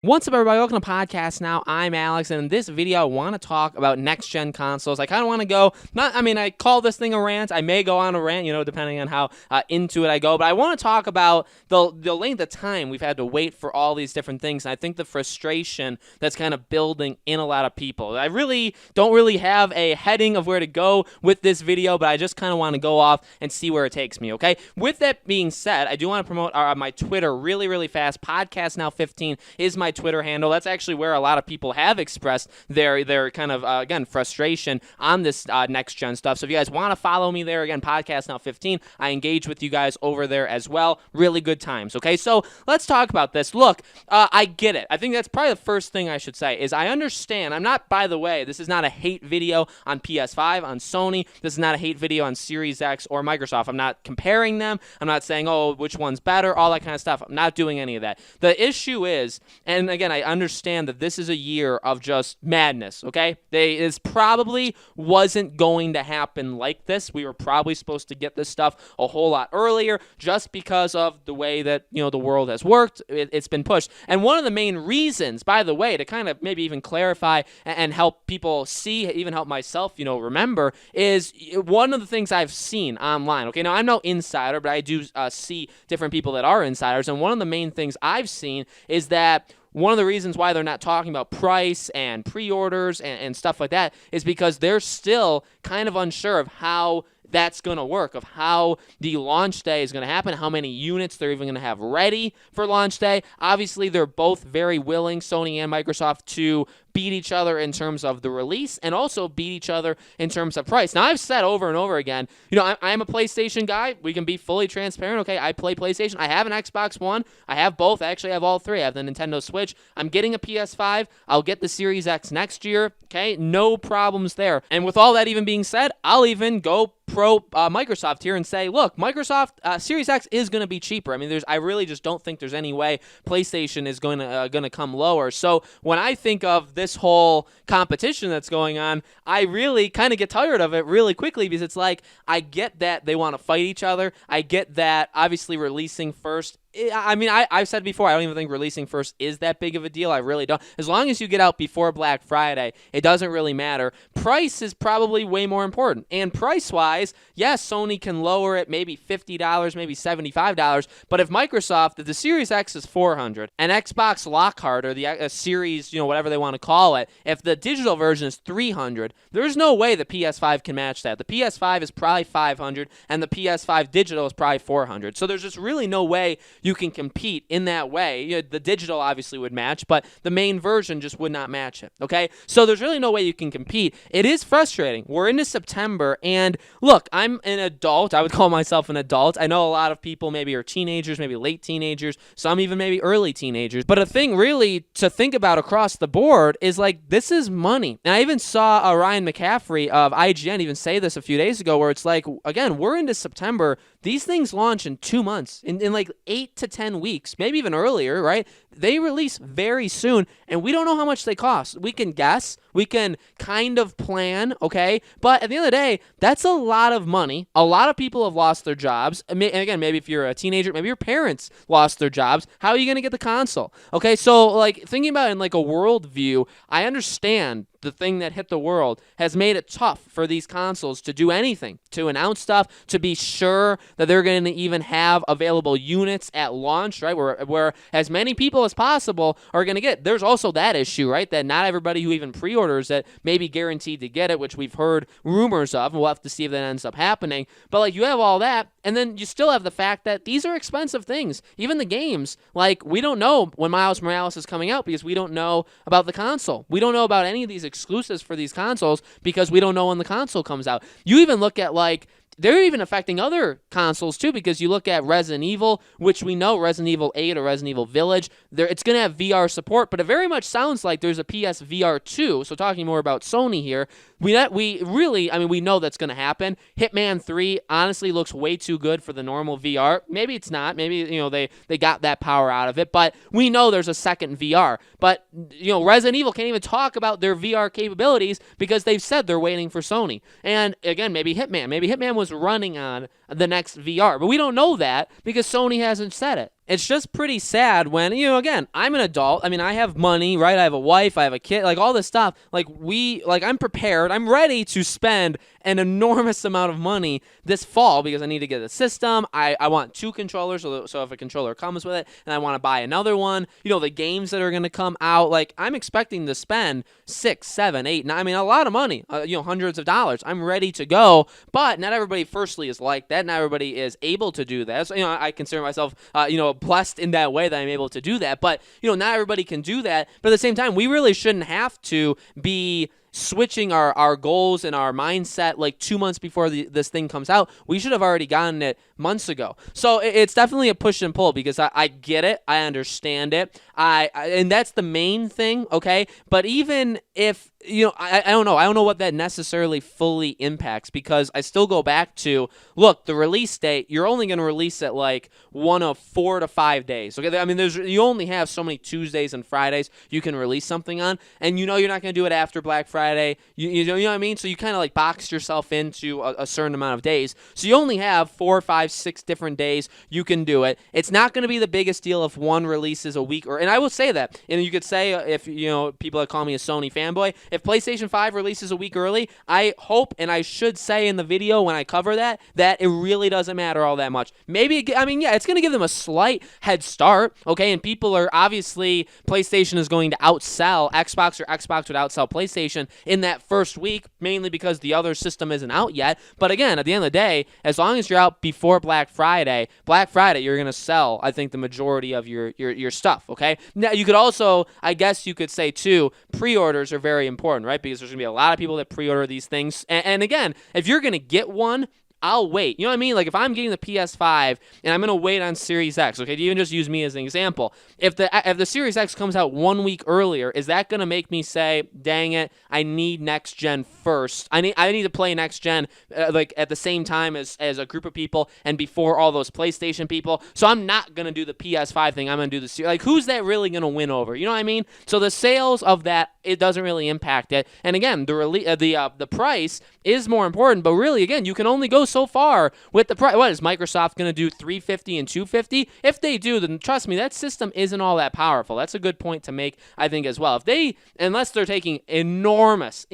What's up, everybody? Welcome to Podcast Now. I'm Alex, and in this video, I want to talk about next-gen consoles. I kind of want to go, I call this thing a rant. I may go on a rant, depending on how into it I go, but I want to talk about the length of time we've had to wait for all these different things, and I think the frustration that's kind of building in a lot of people. I really don't have a heading of where to go with this video, but I just kind of want to go off and see where it takes me, okay? With that being said, I do want to promote my Twitter really fast. Podcast Now 15 is my Twitter handle. That's actually where a lot of people have expressed their kind of again frustration on this next gen stuff. So if you guys want to follow me there, again, Podcast Now 15, I engage with you guys over there as well. Really good times. Okay, so let's talk about this. Look, I get it. I think that's probably the first thing I should say is I understand. I'm not, by the way, this is not a hate video on PS5, on Sony. This is not a hate video on Series X or Microsoft. I'm not comparing them. I'm not saying, oh, which one's better, all that kind of stuff. I'm not doing any of that. The issue is, and again, I understand that this is a year of just madness, okay? This probably wasn't going to happen like this. We were probably supposed to get this stuff a whole lot earlier just because of the way that, the world has worked. It's been pushed. And one of the main reasons, by the way, to kind of maybe even clarify and help people see, even help myself, remember, is one of the things I've seen online, okay? Now, I'm no insider, but I do see different people that are insiders, and one of the main things I've seen is that one of the reasons why they're not talking about price and pre-orders and stuff like that is because they're still kind of unsure of how that's going to work, of how the launch day is going to happen, how many units they're even going to have ready for launch day. Obviously, they're both very willing, Sony and Microsoft, to beat each other in terms of the release and also beat each other in terms of price. Now, I've said over and over again, I'm a PlayStation guy. We can be fully transparent, okay? I play PlayStation. I have an Xbox One. I have both. Actually, I have all three. I have the Nintendo Switch. I'm getting a PS5. I'll get the Series X next year, okay? No problems there. And with all that even being said, I'll even go pro Microsoft here and say, look, Microsoft Series X is going to be cheaper. I mean, I really just don't think there's any way PlayStation is going to come lower. So when I think of this whole competition that's going on, I really kind of get tired of it really quickly because it's like, I get that they want to fight each other. I get that obviously releasing first. I mean, I've said before, I don't even think releasing first is that big of a deal. I really don't. As long as you get out before Black Friday, it doesn't really matter. Price is probably way more important. And price-wise, yes, Sony can lower it maybe $50, maybe $75. But if the Series X is $400, and Xbox Lockhart, or the Series, whatever they want to call it, if the digital version is $300, there's no way the PS5 can match that. The PS5 is probably $500, and the PS5 digital is probably $400. So there's just really no way you can compete in that way. The digital obviously would match, but the main version just would not match it, okay? So there's really no way you can compete. It is frustrating. We're into September, and look, I'm an adult. I would call myself an adult. I know a lot of people maybe are teenagers, maybe late teenagers, some even maybe early teenagers. But a thing really to think about across the board is like, this is money. And I even saw Ryan McCaffrey of IGN even say this a few days ago, where it's like, again, we're into September. These things launch in 2 months, in like 8 to 10 weeks, maybe even earlier, right? They release very soon, and we don't know how much they cost. We can guess. We can kind of plan, okay? But at the end of the day, that's a lot of money. A lot of people have lost their jobs. And again, maybe if you're a teenager, maybe your parents lost their jobs. How are you going to get the console? Okay, so like thinking about it in like a world view, I understand the thing that hit the world has made it tough for these consoles to do anything, to announce stuff, to be sure that they're going to even have available units at launch, right, where as many people as possible are going to get. There's also that issue, right, that not everybody who even pre-orders it may be guaranteed to get it, which we've heard rumors of, and we'll have to see if that ends up happening. But like, you have all that, and then you still have the fact that these are expensive things. Even the games, like, we don't know when Miles Morales is coming out because we don't know about the console. We don't know about any of these exclusives for these consoles because we don't know when the console comes out. You even look at like they're even affecting other consoles too, because you look at Resident Evil, which we know Resident Evil 8 or Resident Evil Village, it's going to have VR support, but it very much sounds like there's a PSVR 2. So talking more about Sony here, we know that's going to happen. Hitman 3 honestly looks way too good for the normal VR. Maybe it's not. Maybe, they got that power out of it, but we know there's a second VR. But, Resident Evil can't even talk about their VR capabilities because they've said they're waiting for Sony. And again, maybe Hitman was running on the next VR, but we don't know that because Sony hasn't said it. it's just pretty sad when, again, I'm an adult. I mean, I have money, right? I have a wife, I have a kid, like all this stuff. I'm prepared. I'm ready to spend an enormous amount of money this fall because I need to get a system. I want 2 controllers, so if a controller comes with it, and I want to buy another one, the games that are going to come out, I'm expecting to spend 6, 7, 8, 9, I mean, a lot of money, hundreds of dollars. I'm ready to go, but not everybody firstly is like that. Not everybody is able to do that. So, I consider myself, blessed in that way that I'm able to do that, but, not everybody can do that. But at the same time, we really shouldn't have to be switching our goals and our mindset 2 months before this thing comes out. We should have already gotten it months ago. So it's definitely a push and pull because I get it. I understand it. And that's the main thing, okay? But even if, I don't know. I don't know what that necessarily fully impacts because I still go back to, look, the release date, you're only going to release it one of 4 to 5 days, okay? I mean, you only have so many Tuesdays and Fridays you can release something on, and you're not going to do it after Black Friday. You know what I mean? So you kind of boxed yourself into a certain amount of days. So you only have 4, 5, 6 different days you can do it. It's not going to be the biggest deal if one releases a week, and I will say that. And you could say, if people that call me a Sony fanboy, if PlayStation 5 releases a week early, I hope and I should say in the video when I cover that it really doesn't matter all that much. Maybe, it's going to give them a slight head start, okay? And people are obviously, PlayStation is going to outsell Xbox, or Xbox would outsell PlayStation in that first week, mainly because the other system isn't out yet. But again, at the end of the day, as long as you're out before Black Friday, you're going to sell, I think, the majority of your stuff, okay? Now, you could also, I guess you could say, too, pre-orders are very important, right? Because there's going to be a lot of people that pre-order these things. And again, if you're going to get one, I'll wait. You know what I mean? If I'm getting the PS5 and I'm going to wait on Series X, okay, to even just use me as an example, if the Series X comes out 1 week earlier, is that going to make me say, dang it, I need next gen first? I need to play next gen at the same time as a group of people and before all those PlayStation people. So I'm not going to do the PS5 thing. I'm going to do the Series. Who's that really going to win over? You know what I mean? So the sales of that, it doesn't really impact it. And again, the price is more important, but really, again, you can only go so far with the price. What is Microsoft going to do? $350 and $250? If they do, then trust me, that system isn't all that powerful. That's a good point to make, I think, as well. Unless they're taking enormous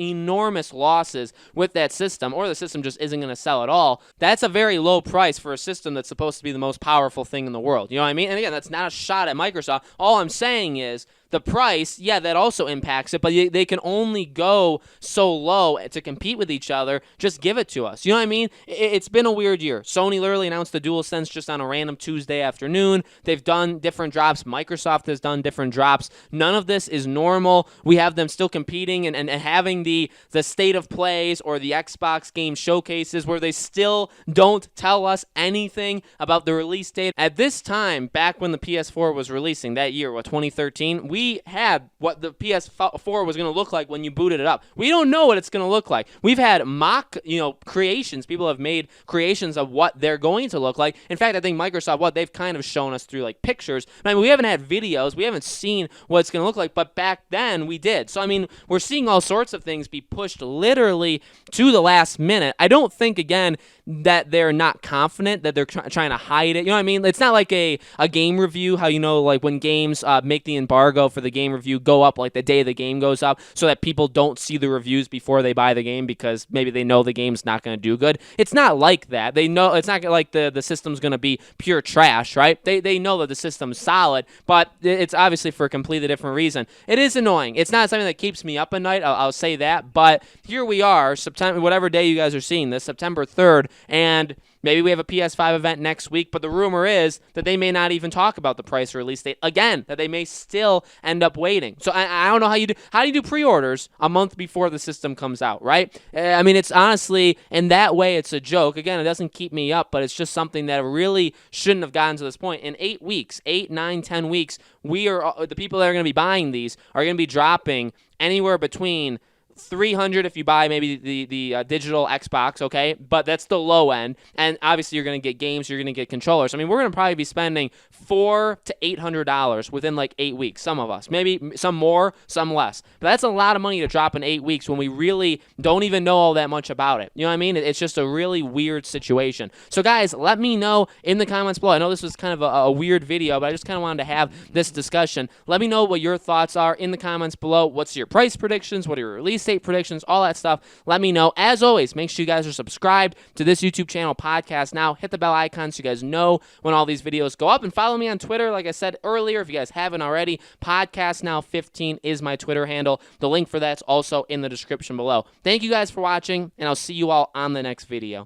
losses with that system, or the system just isn't going to sell at all, that's a very low price for a system that's supposed to be the most powerful thing in the world. You know what I mean? And again, that's not a shot at Microsoft. All I'm saying is, the price, yeah, that also impacts it, but they can only go so low to compete with each other. Just give it to us. You know what I mean? It's been a weird year. Sony literally announced the DualSense just on a random Tuesday afternoon. They've done different drops. Microsoft has done different drops. None of this is normal. We have them still competing and having the state of plays or the Xbox game showcases where they still don't tell us anything about the release date. At this time, back when the PS4 was releasing that year, 2013, we had what the PS4 was going to look like when you booted it up. We don't know what it's going to look like. We've had mock, creations. People have made creations of what they're going to look like. In fact, I think Microsoft, they've kind of shown us through pictures. I mean, we haven't had videos. We haven't seen what it's going to look like, but back then we did. So, I mean, we're seeing all sorts of things be pushed literally to the last minute. I don't think, again, that they're not confident, that they're trying to hide it. You know what I mean? It's not like a game review, how when games make the embargo for the game review go up the day the game goes up so that people don't see the reviews before they buy the game because maybe they know the game's not going to do good. It's not like that. They know it's not like the system's going to be pure trash, right? They know that the system's solid, but it's obviously for a completely different reason. It is annoying. It's not something that keeps me up at night, I'll say that, but here we are, September, whatever day you guys are seeing this, September 3rd, and maybe we have a PS5 event next week, but the rumor is that they may not even talk about the price or release date again, that they may still end up waiting. So I don't know how you do. How do you do pre-orders a month before the system comes out, right? I mean, it's honestly, in that way, it's a joke. Again, it doesn't keep me up, but it's just something that really shouldn't have gotten to this point. In 8 weeks, 8, 9, 10 weeks, the people that are going to be buying these are going to be dropping anywhere between $300 if you buy maybe the digital Xbox, okay? But that's the low end. And obviously, you're going to get games, you're going to get controllers. I mean, we're going to probably be spending $400 to $800 within like 8 weeks. Some of us, maybe some more, some less. But that's a lot of money to drop in 8 weeks when we really don't even know all that much about it. You know what I mean? It's just a really weird situation. So, guys, let me know in the comments below. I know this was kind of a weird video, but I just kind of wanted to have this discussion. Let me know what your thoughts are in the comments below. What's your price predictions? What are your release date predictions? All that stuff. Let me know. As always, make sure you guys are subscribed to this YouTube channel, Podcast Now. Hit the bell icon so you guys know when all these videos go up. And follow me on Twitter, like I said earlier, if you guys haven't already. Podcast Now 15 is my Twitter handle. The link for that's also in the description below. Thank you guys for watching, and I'll see you all on the next video.